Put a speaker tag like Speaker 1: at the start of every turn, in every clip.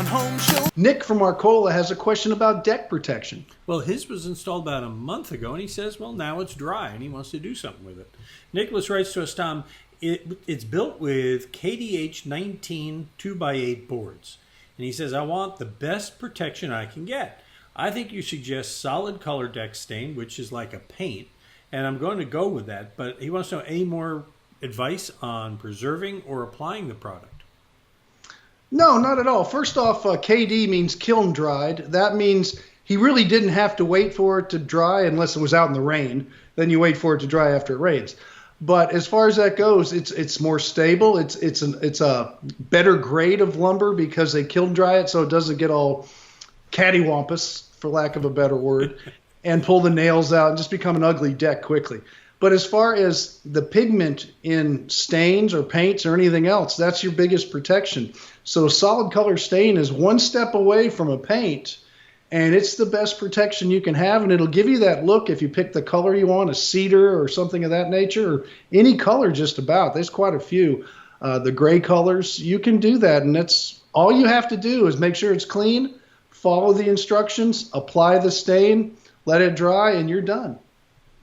Speaker 1: Home Show.
Speaker 2: Nick from Arcola has a question about deck protection.
Speaker 3: Well, his was installed about a month ago, and he says, well, now it's dry, and he wants to do something with it. Nicholas writes to us, Tom, it's built with KDH 19 2x8 boards. And he says, I want the best protection I can get. I think you suggest solid color deck stain, which is like a paint, and I'm going to go with that. But he wants to know any more advice on preserving or applying the product.
Speaker 2: No, not at all. First off, KD means kiln dried. That means he really didn't have to wait for it to dry unless it was out in the rain. Then you wait for it to dry after it rains. But as far as that goes, it's more stable. It's a better grade of lumber because they kiln dry it so it doesn't get all cattywampus, for lack of a better word, and pull the nails out and just become an ugly deck quickly. But as far as the pigment in stains or paints or anything else, that's your biggest protection. So solid color stain is one step away from a paint, and it's the best protection you can have, and it'll give you that look if you pick the color you want, a cedar or something of that nature, or any color just about. There's quite a few. The gray colors, you can do that, and that's all you have to do is make sure it's clean, follow the instructions, apply the stain, let it dry, and you're done.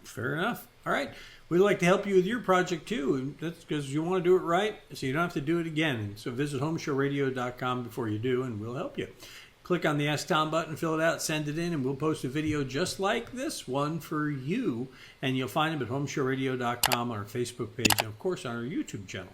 Speaker 3: Fair enough. All right. We'd like to help you with your project, too. And that's because you want to do it right, so you don't have to do it again. So visit HomeShowRadio.com before you do, and we'll help you. Click on the Ask Tom button, fill it out, send it in, and we'll post a video just like this one for you. And you'll find them at HomeShowRadio.com, on our Facebook page, and, of course, on our YouTube channel.